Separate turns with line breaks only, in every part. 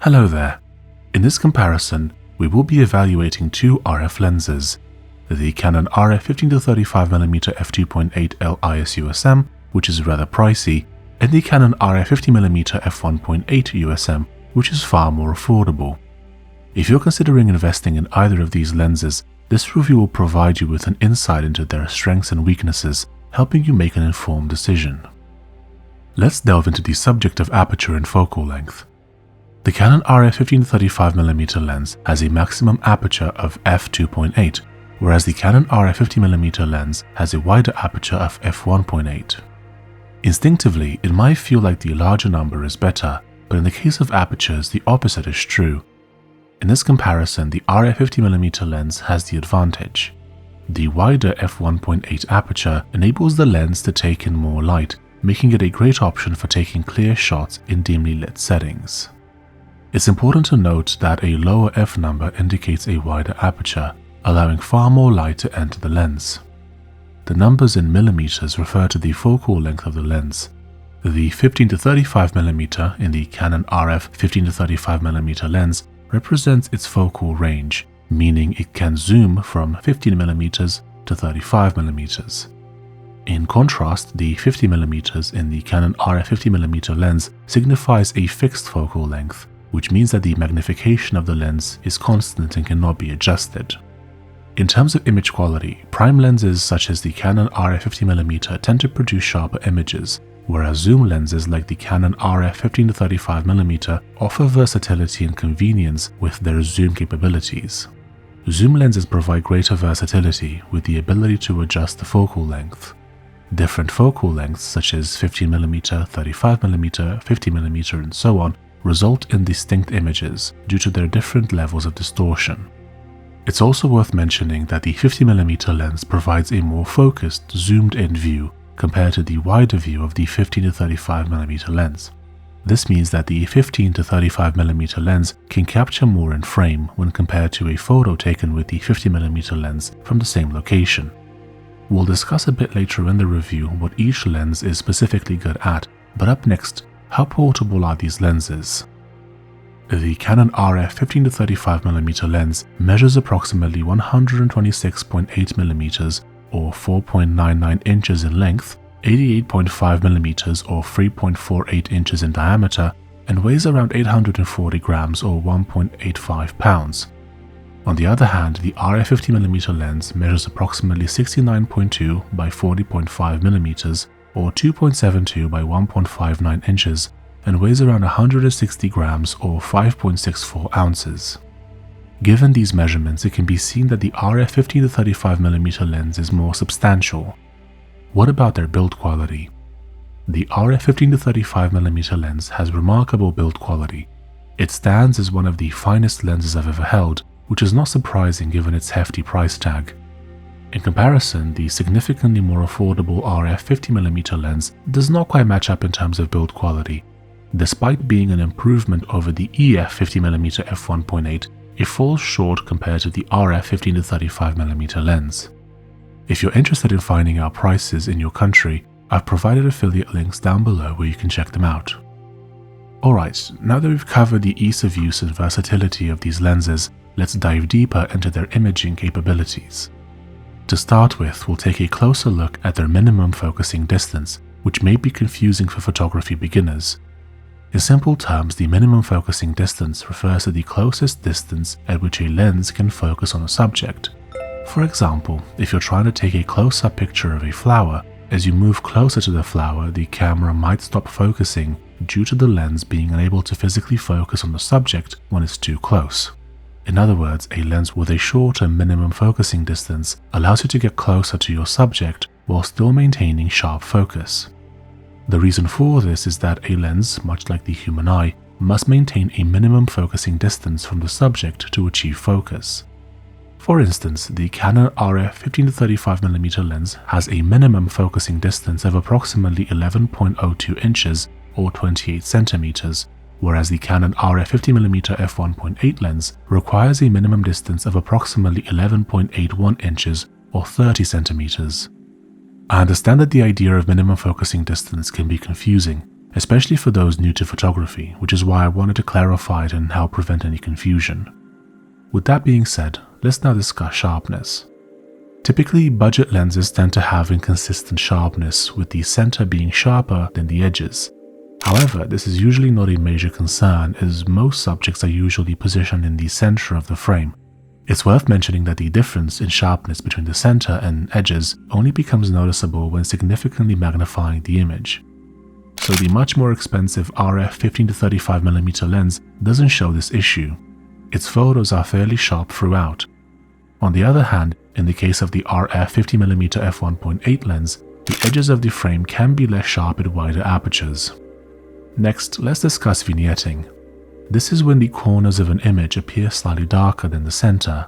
Hello there. In this comparison, we will be evaluating two RF lenses, the Canon RF 15-35mm f2.8 LIS USM, which is rather pricey, and the Canon RF 50mm f1.8 USM, which is far more affordable. If you're considering investing in either of these lenses, this review will provide you with an insight into their strengths and weaknesses, helping you make an informed decision. Let's delve into the subject of aperture and focal length. The Canon RF 15-35mm lens has a maximum aperture of f2.8, whereas the Canon RF 50mm lens has a wider aperture of f1.8. Instinctively, it might feel like the larger number is better, but in the case of apertures, the opposite is true. In this comparison, the RF 50mm lens has the advantage. The wider f1.8 aperture enables the lens to take in more light, making it a great option for taking clear shots in dimly lit settings. It's important to note that a lower f number indicates a wider aperture, allowing far more light to enter the lens. The numbers in millimeters refer to the focal length of the lens. The 15-35mm in the Canon RF 15-35mm lens represents its focal range, meaning it can zoom from 15mm to 35mm. In contrast, the 50mm in the Canon RF 50mm lens signifies a fixed focal length, which means that the magnification of the lens is constant and cannot be adjusted. In terms of image quality, prime lenses such as the Canon RF 50mm tend to produce sharper images, whereas zoom lenses like the Canon RF 15-35mm offer versatility and convenience with their zoom capabilities. Zoom lenses provide greater versatility with the ability to adjust the focal length. Different focal lengths such as 15mm, 35mm, 50mm and so on result in distinct images due to their different levels of distortion. It's also worth mentioning that the 50mm lens provides a more focused, zoomed-in view compared to the wider view of the 15-35mm lens. This means that the 15-35mm lens can capture more in frame when compared to a photo taken with the 50mm lens from the same location. We'll discuss a bit later in the review what each lens is specifically good at, but up next, how portable are these lenses? The Canon RF 15-35mm lens measures approximately 126.8mm or 4.99 inches in length, 88.5mm or 3.48 inches in diameter, and weighs around 840 grams or 1.85 pounds. On the other hand, the RF 50mm lens measures approximately 69.2 by 40.5mm or 2.72 by 1.59 inches and weighs around 160 grams or 5.64 ounces. Given these measurements, it can be seen that the RF 15-35mm lens is more substantial. What about their build quality? The RF 15-35mm lens has remarkable build quality. It stands as one of the finest lenses I've ever held, which is not surprising given its hefty price tag. In comparison, the significantly more affordable RF 50mm lens does not quite match up in terms of build quality. Despite being an improvement over the EF 50mm f1.8, it falls short compared to the RF 15-35mm lens. If you're interested in finding out prices in your country, I've provided affiliate links down below where you can check them out. Alright, now that we've covered the ease of use and versatility of these lenses, let's dive deeper into their imaging capabilities. To start with, we'll take a closer look at their minimum focusing distance, which may be confusing for photography beginners. In simple terms, the minimum focusing distance refers to the closest distance at which a lens can focus on a subject. For example, if you're trying to take a close-up picture of a flower, as you move closer to the flower, the camera might stop focusing due to the lens being unable to physically focus on the subject when it's too close. In other words, a lens with a shorter minimum focusing distance allows you to get closer to your subject while still maintaining sharp focus. The reason for this is that a lens, much like the human eye, must maintain a minimum focusing distance from the subject to achieve focus. For instance, the Canon RF 15-35mm lens has a minimum focusing distance of approximately 11.02 inches or 28 centimeters, whereas the Canon RF 50mm f1.8 lens requires a minimum distance of approximately 11.81 inches or 30 centimeters. I understand that the idea of minimum focusing distance can be confusing, especially for those new to photography, which is why I wanted to clarify it and help prevent any confusion. With that being said, let's now discuss sharpness. Typically, budget lenses tend to have inconsistent sharpness, with the center being sharper than the edges. However, this is usually not a major concern, as most subjects are usually positioned in the center of the frame. It's worth mentioning that the difference in sharpness between the center and edges only becomes noticeable when significantly magnifying the image. So the much more expensive RF 15-35mm lens doesn't show this issue. Its photos are fairly sharp throughout. On the other hand, in the case of the RF 50mm f1.8 lens, the edges of the frame can be less sharp at wider apertures. Next, let's discuss vignetting. This is when the corners of an image appear slightly darker than the center.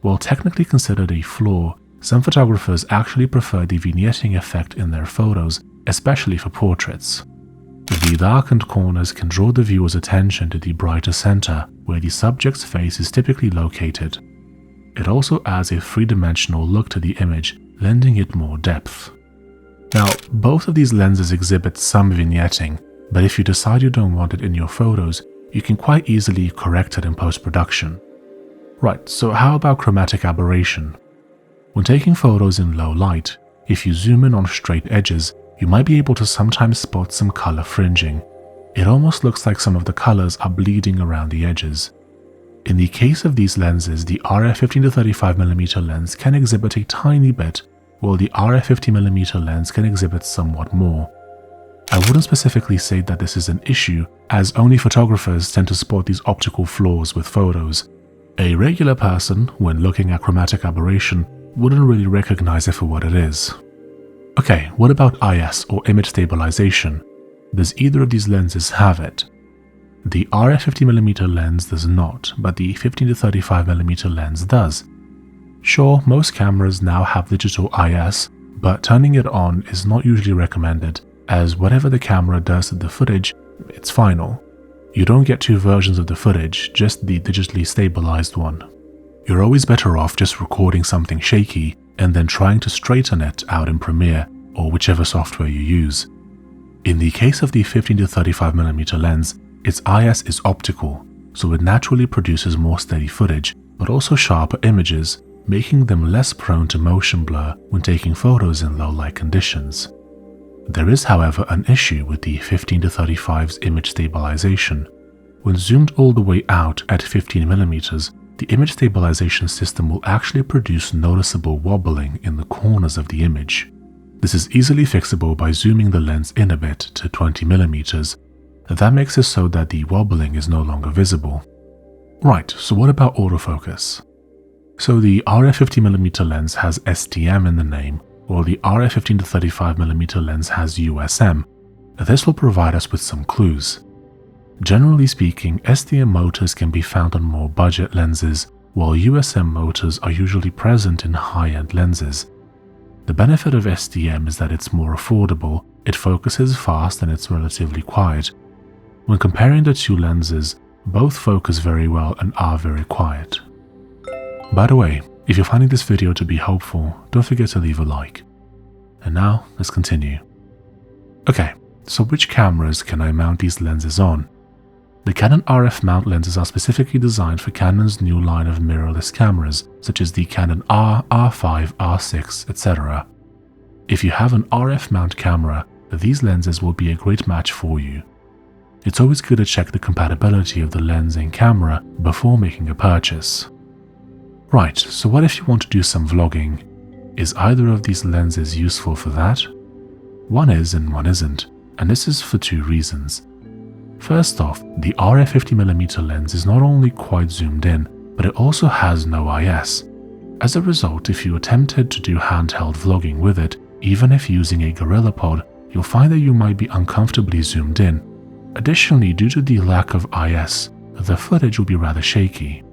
While technically considered a flaw, some photographers actually prefer the vignetting effect in their photos, especially for portraits. The darkened corners can draw the viewer's attention to the brighter center, where the subject's face is typically located. It also adds a three-dimensional look to the image, lending it more depth. Now, both of these lenses exhibit some vignetting, but if you decide you don't want it in your photos, you can quite easily correct it in post-production. Right, so how about chromatic aberration? When taking photos in low light, if you zoom in on straight edges, you might be able to sometimes spot some color fringing. It almost looks like some of the colors are bleeding around the edges. In the case of these lenses, the RF 15-35mm lens can exhibit a tiny bit, while the RF 50mm lens can exhibit somewhat more. I wouldn't specifically say that this is an issue, as only photographers tend to spot these optical flaws with photos. A regular person, when looking at chromatic aberration, wouldn't really recognize it for what it is. Okay, what about IS or image stabilization? Does either of these lenses have it? The RF 50mm lens does not, but the 15-35mm lens does. Sure, most cameras now have digital IS, but turning it on is not usually recommended, as whatever the camera does to the footage, it's final. You don't get two versions of the footage, just the digitally stabilized one. You're always better off just recording something shaky and then trying to straighten it out in Premiere or whichever software you use. In the case of the 15-35mm lens, its IS is optical, so it naturally produces more steady footage, but also sharper images, making them less prone to motion blur when taking photos in low light conditions. There is, however, an issue with the 15-35's image stabilization. When zoomed all the way out at 15mm, the image stabilization system will actually produce noticeable wobbling in the corners of the image. This is easily fixable by zooming the lens in a bit to 20mm. That makes it so that the wobbling is no longer visible. Right, so what about autofocus? So the RF 50mm lens has STM in the name, while the RF 15-35mm lens has USM. This will provide us with some clues. Generally speaking, STM motors can be found on more budget lenses, while USM motors are usually present in high-end lenses. The benefit of STM is that it's more affordable, it focuses fast, and it's relatively quiet. When comparing the two lenses, both focus very well and are very quiet. By the way, if you're finding this video to be helpful, don't forget to leave a like. And now, let's continue. Okay, so which cameras can I mount these lenses on? The Canon RF mount lenses are specifically designed for Canon's new line of mirrorless cameras, such as the Canon R, R5, R6, etc. If you have an RF mount camera, these lenses will be a great match for you. It's always good to check the compatibility of the lens and camera before making a purchase. Right, so what if you want to do some vlogging? Is either of these lenses useful for that? One is and one isn't, and this is for two reasons. First off, the RF 50mm lens is not only quite zoomed in, but it also has no IS. As a result, if you attempted to do handheld vlogging with it, even if using a GorillaPod, you'll find that you might be uncomfortably zoomed in. Additionally, due to the lack of IS, the footage will be rather shaky.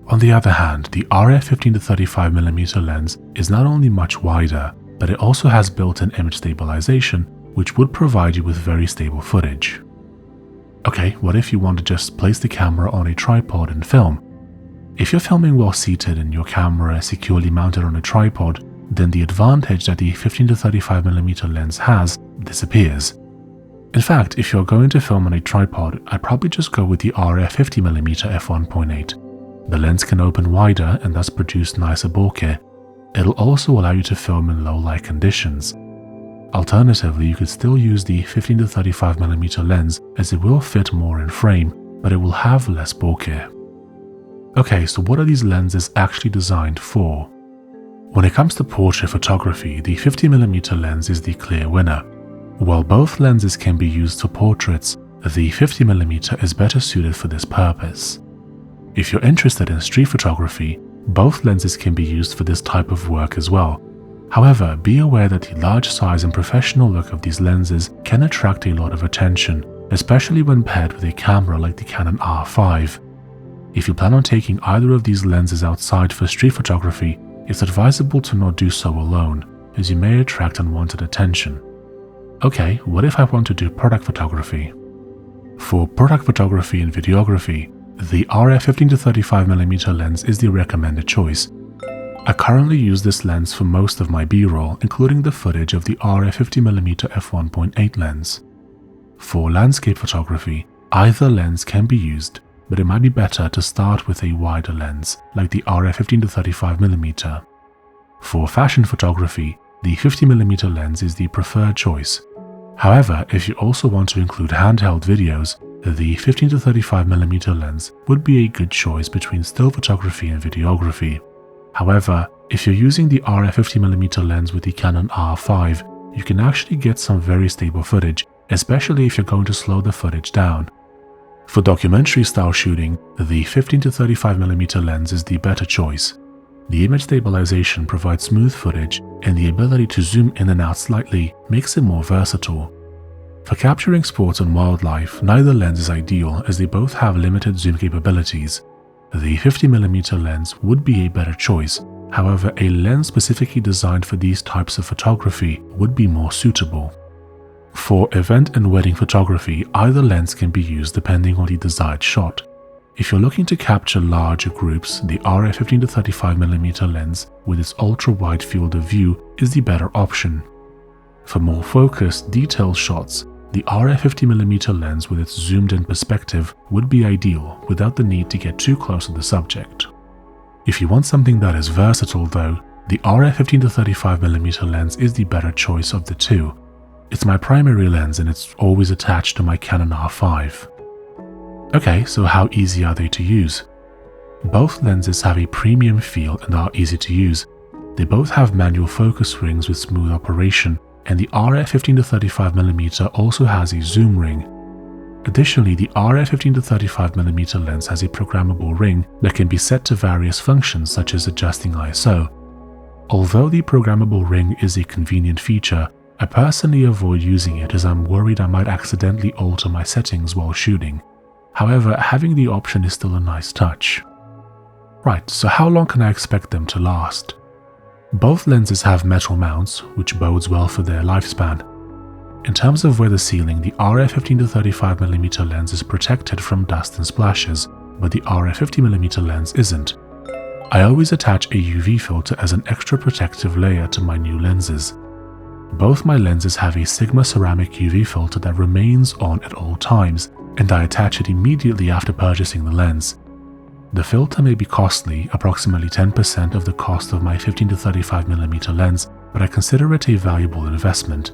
On the other hand, the RF 15-35mm lens is not only much wider, but it also has built-in image stabilization, which would provide you with very stable footage. Okay, what if you want to just place the camera on a tripod and film? If you're filming while seated and your camera is securely mounted on a tripod, then the advantage that the 15-35mm lens has disappears. In fact, if you're going to film on a tripod, I'd probably just go with the RF 50mm f1.8. The lens can open wider and thus produce nicer bokeh. It'll also allow you to film in low light conditions. Alternatively, you could still use the 15-35mm lens as it will fit more in frame, but it will have less bokeh. Okay, so what are these lenses actually designed for? When it comes to portrait photography, the 50mm lens is the clear winner. While both lenses can be used for portraits, the 50mm is better suited for this purpose. If you're interested in street photography, both lenses can be used for this type of work as well. However, be aware that the large size and professional look of these lenses can attract a lot of attention, especially when paired with a camera like the Canon R5. If you plan on taking either of these lenses outside for street photography, it's advisable to not do so alone, as you may attract unwanted attention. Okay, what if I want to do product photography? For product photography and videography, the RF 15-35mm lens is the recommended choice. I currently use this lens for most of my B-roll, including the footage of the RF 50mm f1.8 lens. For landscape photography, either lens can be used, but it might be better to start with a wider lens, like the RF 15-35mm. For fashion photography, the 50mm lens is the preferred choice. However, if you also want to include handheld videos, the 15-35mm lens would be a good choice between still photography and videography. However, if you're using the RF 50mm lens with the Canon R5, you can actually get some very stable footage, especially if you're going to slow the footage down. For documentary style shooting, the 15-35mm lens is the better choice. The image stabilization provides smooth footage, and the ability to zoom in and out slightly makes it more versatile. For capturing sports and wildlife, neither lens is ideal as they both have limited zoom capabilities. The 50mm lens would be a better choice, however a lens specifically designed for these types of photography would be more suitable. For event and wedding photography, either lens can be used depending on the desired shot. If you're looking to capture larger groups, the RF 15-35mm lens with its ultra-wide field of view is the better option. For more focused, detailed shots, the RF 50mm lens with its zoomed-in perspective would be ideal without the need to get too close to the subject. If you want something that is versatile though, the RF 15-35mm lens is the better choice of the two. It's my primary lens and it's always attached to my Canon R5. Okay, so how easy are they to use? Both lenses have a premium feel and are easy to use. They both have manual focus rings with smooth operation, and the RF 15-35mm also has a zoom ring. Additionally, the RF 15-35mm lens has a programmable ring that can be set to various functions such as adjusting ISO. Although the programmable ring is a convenient feature, I personally avoid using it as I'm worried I might accidentally alter my settings while shooting. However, having the option is still a nice touch. Right, so how long can I expect them to last? Both lenses have metal mounts, which bodes well for their lifespan. In terms of weather sealing, the RF 15-35mm lens is protected from dust and splashes, but the RF 50mm lens isn't. I always attach a UV filter as an extra protective layer to my new lenses. Both my lenses have a Sigma ceramic UV filter that remains on at all times, and I attach it immediately after purchasing the lens. The filter may be costly, approximately 10% of the cost of my 15-35mm lens, but I consider it a valuable investment.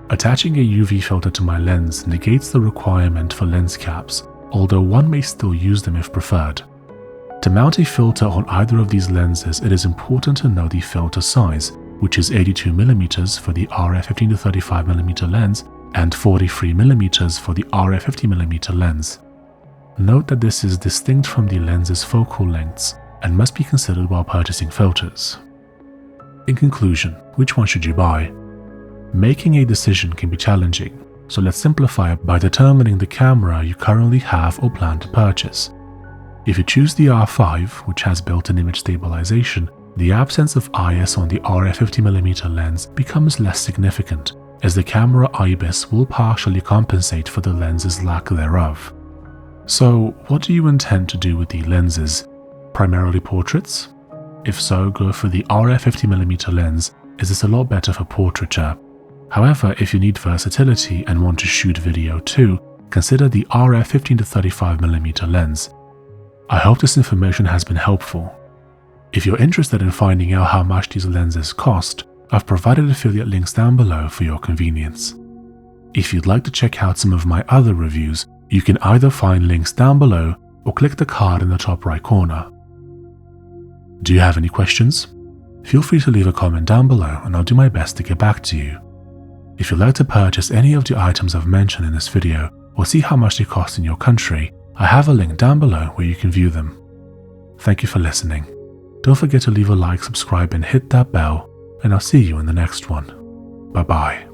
Attaching a UV filter to my lens negates the requirement for lens caps, although one may still use them if preferred. To mount a filter on either of these lenses, it is important to know the filter size, which is 82mm for the RF 15-35mm lens and 43mm for the RF 50mm lens. Note that this is distinct from the lens's focal lengths and must be considered while purchasing filters. In conclusion, which one should you buy? Making a decision can be challenging, so let's simplify it by determining the camera you currently have or plan to purchase. If you choose the R5, which has built-in image stabilization, the absence of IS on the RF 50mm lens becomes less significant, as the camera IBIS will partially compensate for the lens's lack thereof. So, what do you intend to do with the lenses? Primarily portraits? If so, go for the RF 50mm lens, as it's a lot better for portraiture. However, if you need versatility and want to shoot video too, consider the RF 15-35mm lens. I hope this information has been helpful. If you're interested in finding out how much these lenses cost, I've provided affiliate links down below for your convenience. If you'd like to check out some of my other reviews, you can either find links down below or click the card in the top right corner. Do you have any questions? Feel free to leave a comment down below and I'll do my best to get back to you. If you'd like to purchase any of the items I've mentioned in this video or see how much they cost in your country, I have a link down below where you can view them. Thank you for listening. Don't forget to leave a like, subscribe and hit that bell, and I'll see you in the next one. Bye bye.